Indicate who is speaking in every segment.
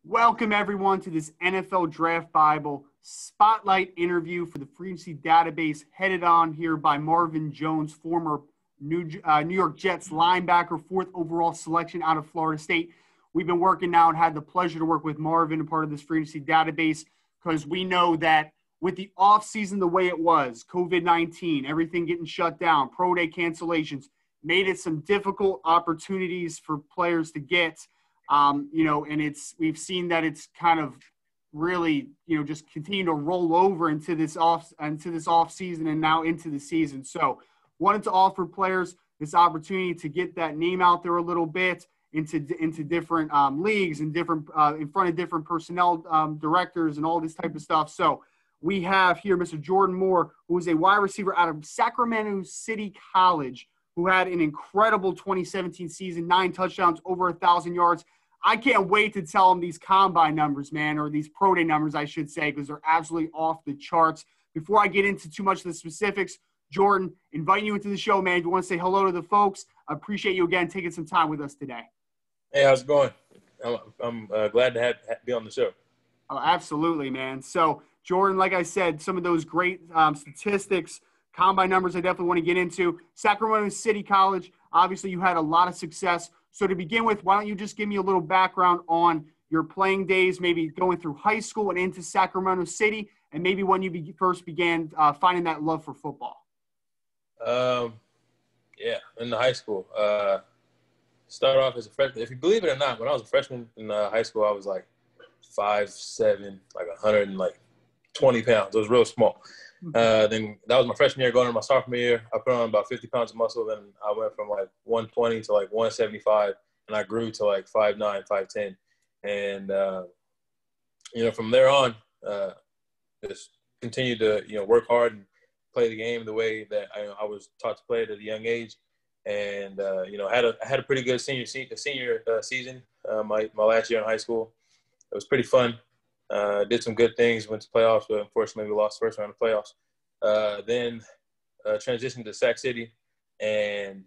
Speaker 1: Welcome, everyone, to this NFL Draft Bible spotlight interview for the Free Agency Database, headed on here by Marvin Jones, former New York Jets linebacker, fourth overall selection out of Florida State. We've been working now and had the pleasure to work with Marvin, a part of this Free Agency Database, because we know that with the offseason the way it was, COVID-19, everything getting shut down, pro day cancellations, made it some difficult opportunities for players to get. And we've seen that it's kind of really, just continue to roll over into this off season and now into the season. So wanted to offer players this opportunity to get that name out there a little bit into different leagues and different in front of different personnel directors and all this type of stuff. So we have here Mr. Jordan Moore, who is a wide receiver out of Sacremento City College, who had an incredible 2017 season, 9 touchdowns, over 1,000 yards. I can't wait to tell them these combine numbers, man, or these pro day numbers, I should say, because they're absolutely off the charts. Before I get into too much of the specifics, Jordan, inviting you into the show, man. If you want to say hello to the folks, I appreciate you again taking some time with us today.
Speaker 2: Hey, how's it going? I'm glad to be on the show.
Speaker 1: Oh, absolutely, man. So, Jordan, like I said, some of those great statistics, combine numbers I definitely want to get into. Sacramento City College, obviously you had a lot of success. So to begin with, why don't you just give me a little background on your playing days, maybe going through high school and into Sacramento City, and maybe when you first began finding that love for football?
Speaker 2: In the high school. Started off as a freshman. If you believe it or not, when I was a freshman in high school, I was like 5'7", like 120 pounds. It was real small. Then that was my freshman year. Going into my sophomore year, I put on about 50 pounds of muscle. Then I went from like 120 to like 175, and I grew to like 5'9", 5'10". And, from there on, just continued to, work hard and play the game the way that I was taught to play it at a young age. And, I had a pretty good senior season, my last year in high school. It was pretty fun. Did some good things, went to playoffs, but unfortunately we lost the first round of playoffs. Then transitioned to Sac City, and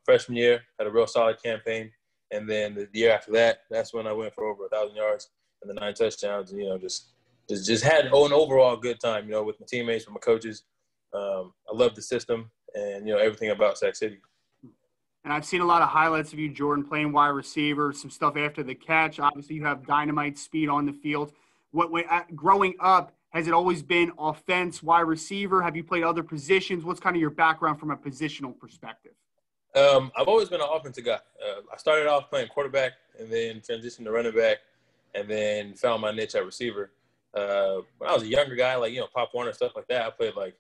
Speaker 2: freshman year had a real solid campaign. And then the year after that, that's when I went for over 1,000 yards and the 9 touchdowns. And, just had an overall good time, with my teammates, with my coaches. I loved the system and, everything about Sac City.
Speaker 1: And I've seen a lot of highlights of you, Jordan, playing wide receiver, some stuff after the catch. Obviously, you have dynamite speed on the field. Growing up, has it always been offense, wide receiver? Have you played other positions? What's kind of your background from a positional perspective?
Speaker 2: I've always been an offensive guy. I started off playing quarterback and then transitioned to running back and then found my niche at receiver. When I was a younger guy, like, Pop Warner, stuff like that, I played like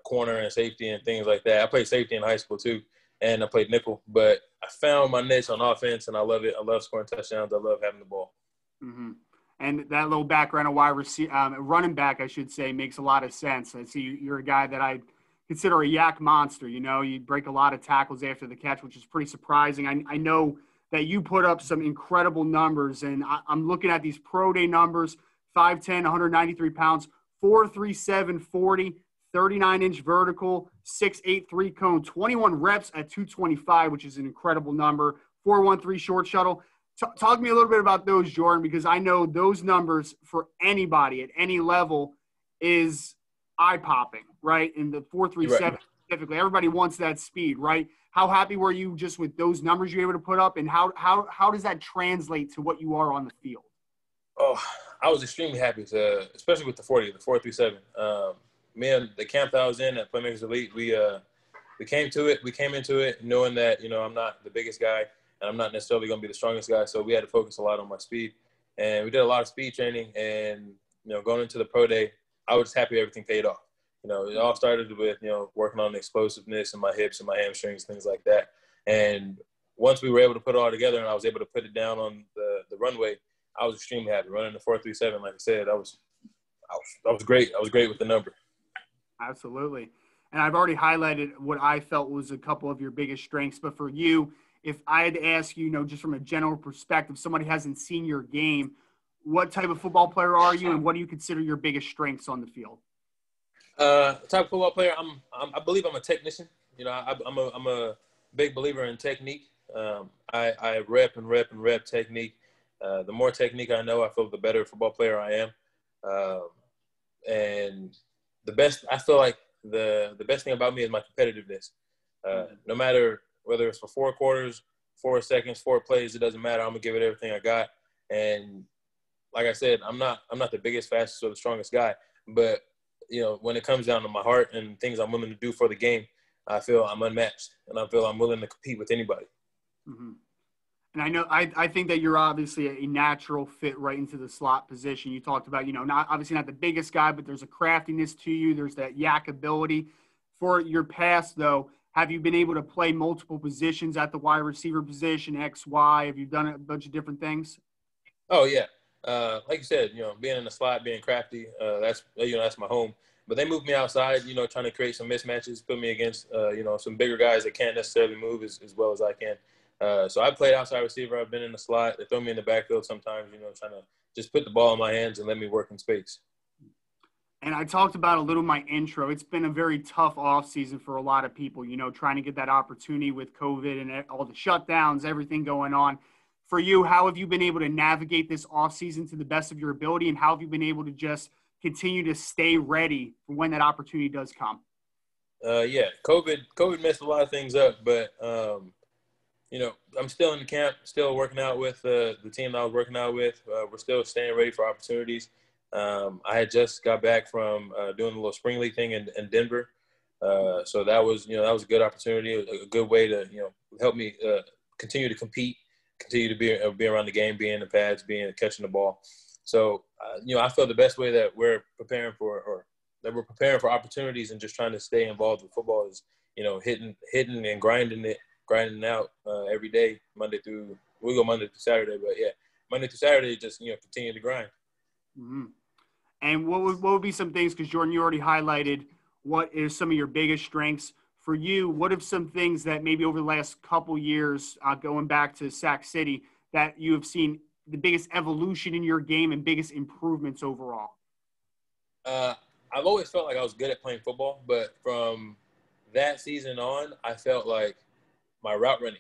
Speaker 2: corner and safety and things like that. I played safety in high school too. And I played nickel, but I found my niche on offense, and I love it. I love scoring touchdowns. I love having the ball.
Speaker 1: Mm-hmm. And that little background of wide receiver, running back, I should say, makes a lot of sense. I see you're a guy that I consider a yak monster. You break a lot of tackles after the catch, which is pretty surprising. I know that you put up some incredible numbers, and I'm looking at these pro day numbers: 5'10", 193 pounds, 4.37 40. 39-inch vertical, 6'8" 3-cone, 21 reps at 225, which is an incredible number, 4.13 short shuttle. Talk to me a little bit about those, Jordan, because I know those numbers for anybody at any level is eye-popping, right? And the 4.37 specifically, everybody wants that speed, right? How happy were you just with those numbers you were able to put up, and how does that translate to what you are on the field?
Speaker 2: Oh, I was extremely happy, especially with the 4.37. Me and the camp that I was in at Playmakers Elite, we came into it knowing that, I'm not the biggest guy and I'm not necessarily going to be the strongest guy. So we had to focus a lot on my speed, and we did a lot of speed training. And, going into the pro day, I was just happy everything paid off. It all started with, working on the explosiveness in my hips and my hamstrings, things like that. And once we were able to put it all together and I was able to put it down on the runway, I was extremely happy. Running the 4.37, like I said, I was great. I was great with the number.
Speaker 1: Absolutely. And I've already highlighted what I felt was a couple of your biggest strengths. But for you, if I had to ask you, just from a general perspective, somebody hasn't seen your game, what type of football player are you, and what do you consider your biggest strengths on the field?
Speaker 2: Type of football player, I believe I'm a technician. I'm a big believer in technique. I rep technique The more technique I know, I feel the better football player I am. And I feel like the best thing about me is my competitiveness. No matter whether it's for 4 quarters, 4 seconds, 4 plays, it doesn't matter. I'm gonna give it everything I got. And like I said, I'm not the biggest, fastest, or the strongest guy, but when it comes down to my heart and things I'm willing to do for the game, I feel I'm unmatched, and I feel I'm willing to compete with anybody.
Speaker 1: Mm-hmm. And I think that you're obviously a natural fit right into the slot position. You talked about, not the biggest guy, but there's a craftiness to you. There's that yak ability. For your past, though, have you been able to play multiple positions at the wide receiver position, X, Y? Have you done a bunch of different things?
Speaker 2: Oh, yeah. Like you said, being in the slot, being crafty, that's my home. But they moved me outside, trying to create some mismatches, put me against, some bigger guys that can't necessarily move as well as I can. So I played outside receiver. I've been in the slot. They throw me in the backfield sometimes, trying to just put the ball in my hands and let me work in space.
Speaker 1: And I talked about a little in my intro. It's been a very tough offseason for a lot of people, trying to get that opportunity with COVID and all the shutdowns, everything going on. For you, how have you been able to navigate this offseason to the best of your ability, and how have you been able to just continue to stay ready for when that opportunity does come?
Speaker 2: Yeah, COVID messed a lot of things up, but I'm still in the camp, still working out with the team that I was working out with. We're still staying ready for opportunities. I had just got back from doing a little spring league thing in Denver, so that was a good opportunity, a good way to help me continue to compete, continue to be around the game, be in the pads, catching the ball. So I feel the best way that we're preparing for opportunities and just trying to stay involved with football is hitting and grinding out every day, we go Monday through Saturday, but yeah, Monday through Saturday, just continue to grind.
Speaker 1: Mm-hmm. And what would be some things, because Jordan, you already highlighted what is some of your biggest strengths. For you, what are some things that maybe over the last couple years, going back to Sac City, that you have seen the biggest evolution in your game and biggest improvements overall?
Speaker 2: I've always felt like I was good at playing football, but from that season on, I felt like my route running,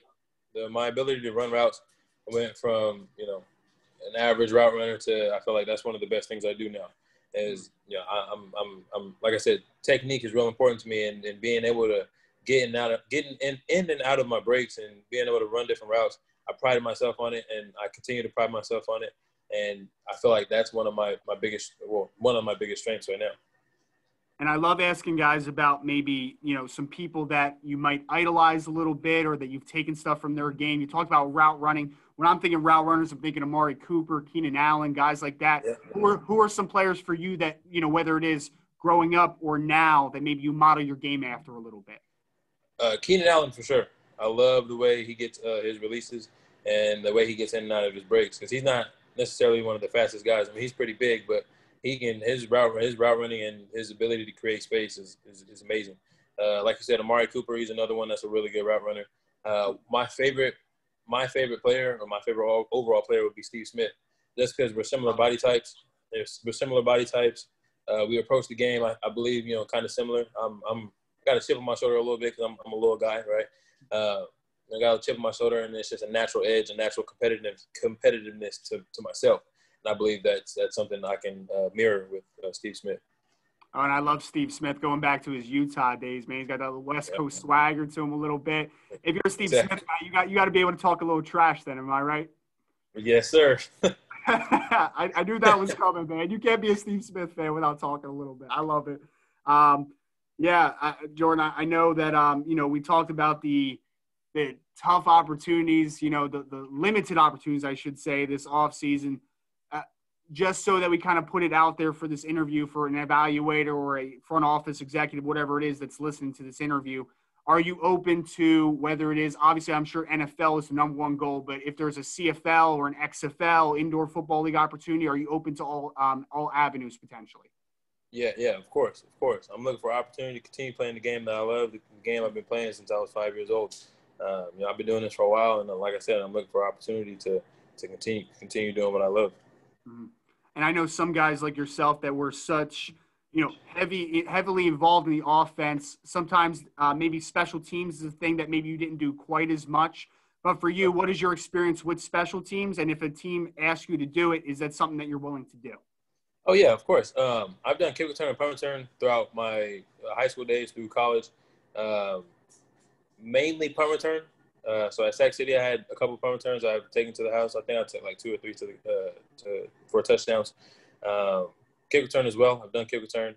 Speaker 2: my ability to run routes went from, an average route runner to, I feel like that's one of the best things I do now. Is I'm like I said, technique is real important to me, and being able to getting in and out of my breaks and being able to run different routes. I prided myself on it, and I continue to pride myself on it. And I feel like that's one of my biggest strengths right now.
Speaker 1: And I love asking guys about maybe, some people that you might idolize a little bit or that you've taken stuff from their game. You talked about route running. When I'm thinking route runners, I'm thinking Amari Cooper, Keenan Allen, guys like that.
Speaker 2: Yeah.
Speaker 1: Who are some players for you that, whether it is growing up or now, that maybe you model your game after a little bit?
Speaker 2: Keenan Allen for sure. I love the way he gets his releases and the way he gets in and out of his breaks, because he's not necessarily one of the fastest guys. I mean, he's pretty big, but his route running and his ability to create space is amazing. Like you said, Amari Cooper, he's another one that's a really good route runner. My favorite player, or my favorite overall player, would be Steve Smith, just because we're similar body types. We approach the game, I believe, kind of similar. I'm got a chip on my shoulder a little bit because I'm a little guy, right? I got a chip on my shoulder, and it's just a natural edge, a natural competitiveness to myself. And I believe that's something I can mirror with Steve Smith.
Speaker 1: Oh, and I love Steve Smith going back to his Utah days, man. He's got that West Coast swagger to him a little bit. If you're a Steve Smith guy, you got to be able to talk a little trash then, am I right?
Speaker 2: Yes, sir.
Speaker 1: I knew that was coming, man. You can't be a Steve Smith fan without talking a little bit. I love it. Jordan, I know that, we talked about the tough opportunities, the limited opportunities, I should say, this offseason. Just so that we kind of put it out there for this interview for an evaluator or a front office executive, whatever it is that's listening to this interview, are you open to whether it is, obviously I'm sure NFL is the number one goal, but if there's a CFL or an XFL, indoor football league opportunity, are you open to all avenues potentially?
Speaker 2: Yeah, of course. I'm looking for opportunity to continue playing the game that I love, the game I've been playing since I was 5 years old. I've been doing this for a while, and like I said, I'm looking for opportunity to continue doing what I love.
Speaker 1: Mm-hmm. And I know some guys like yourself that were such, heavily involved in the offense. Sometimes maybe special teams is a thing that maybe you didn't do quite as much. But for you, what is your experience with special teams? And if a team asks you to do it, is that something that you're willing to do?
Speaker 2: Oh yeah, of course. I've done kick return and punt return throughout my high school days through college. Um, Mainly punt return. So at Sac City, I had a couple of punt returns I've taken to the house. I think I took like 2 or 3 for touchdowns. Kick return as well. I've done kick return.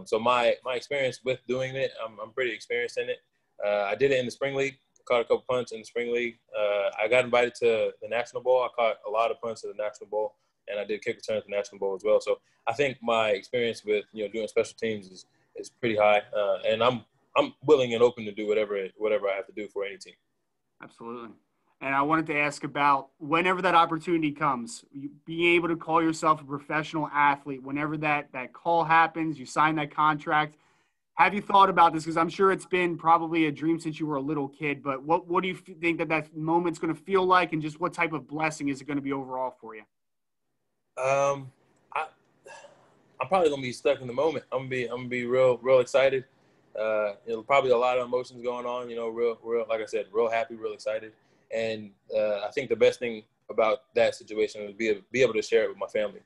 Speaker 2: So my experience with doing it, I'm pretty experienced in it. I did it in the spring league. Caught a couple punts in the spring league. I got invited to the National Bowl. I caught a lot of punts at the National Bowl, and I did kick return at the National Bowl as well. So I think my experience with doing special teams is pretty high, and I'm willing and open to do whatever I have to do for any team.
Speaker 1: Absolutely. And I wanted to ask about whenever that opportunity comes, being able to call yourself a professional athlete, whenever that call happens, you sign that contract. Have you thought about this? Because I'm sure it's been probably a dream since you were a little kid, but what do you think that moment's going to feel like, and just what type of blessing is it going to be overall for you?
Speaker 2: I'm probably going to be stuck in the moment. I'm gonna be real excited. Probably a lot of emotions going on, real, like I said, real happy, real excited. And I think the best thing about that situation is be able to share it with my family.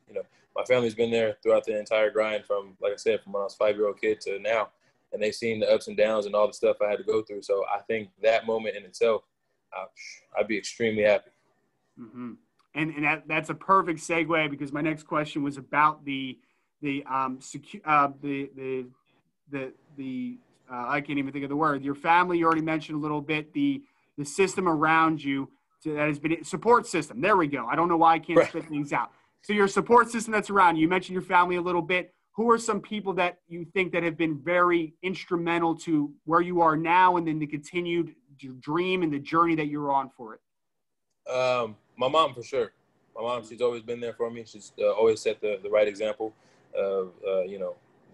Speaker 2: My family's been there throughout the entire grind from, like I said, from when I was a 5-year-old kid to now. And they've seen the ups and downs and all the stuff I had to go through. So I think that moment in itself, I'd be extremely happy.
Speaker 1: Mm-hmm. And that's a perfect segue, because my next question was about the I can't even think of the word. Your family, you already mentioned a little bit, the system around you that has been support system. There we go. I don't know why I can't spit things out. So your support system that's around you. You mentioned your family a little bit. Who are some people that you think that have been very instrumental to where you are now, and then the continued dream and the journey that you're on for it?
Speaker 2: My mom, for sure. My mom, she's always been there for me. She's always set the right example of,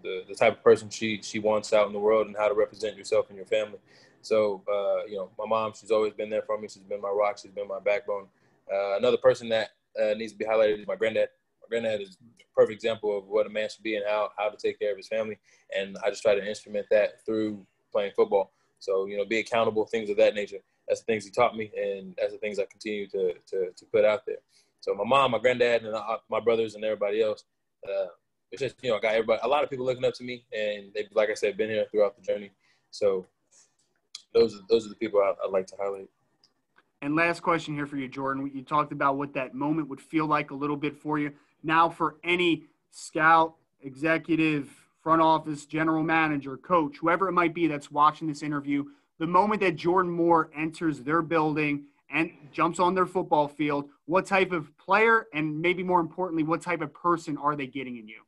Speaker 2: the type of person she wants out in the world and how to represent yourself and your family. So, my mom, she's always been there for me. She's been my rock. She's been my backbone. Another person that needs to be highlighted is my granddad. My granddad is a perfect example of what a man should be and how to take care of his family. And I just try to instrument that through playing football. So, be accountable, things of that nature. That's the things he taught me, and that's the things I continue to put out there. So my mom, my granddad, and my brothers and everybody else, it's just, I got everybody, a lot of people looking up to me, and they've, like I said, been here throughout the journey. So those are the people I'd like to highlight.
Speaker 1: And last question here for you, Jordan. You talked about what that moment would feel like a little bit for you. Now, for any scout, executive, front office, general manager, coach, whoever it might be that's watching this interview, the moment that Jordan Moore enters their building and jumps on their football field, what type of player, and maybe more importantly, what type of person are they getting in you?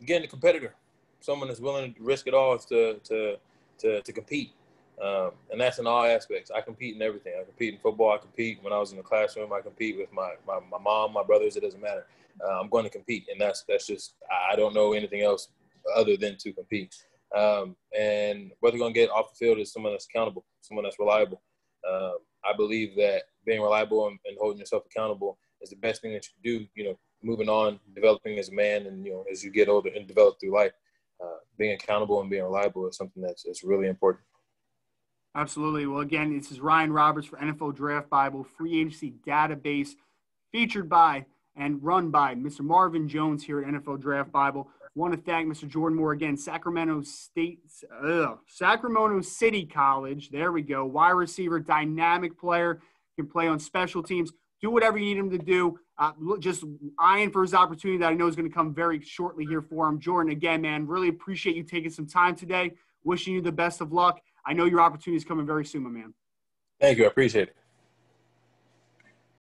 Speaker 2: Getting a competitor, someone that's willing to risk it all to compete. And that's in all aspects. I compete in everything. I compete in football. I compete when I was in the classroom. I compete with my mom, my brothers. It doesn't matter. I'm going to compete, and that's just, I don't know anything else other than to compete. And what they're going to get off the field is someone that's accountable, someone that's reliable. I believe that being reliable and holding yourself accountable is the best thing that you can do, moving on, developing as a man, and, as you get older and develop through life. Being accountable and being reliable is something that's really important.
Speaker 1: Absolutely. Well, again, this is Ryan Roberts for NFL Draft Bible, free agency database, featured by and run by Mr. Marvin Jones here at NFL Draft Bible. Want to thank Mr. Jordan Moore again, Sacramento City College. There we go. Wide receiver, dynamic player, can play on special teams. Do whatever you need him to do. Just eyeing for his opportunity that I know is going to come very shortly here for him. Jordan, again, man, really appreciate you taking some time today. Wishing you the best of luck. I know your opportunity is coming very soon, my man.
Speaker 2: Thank you. I appreciate it.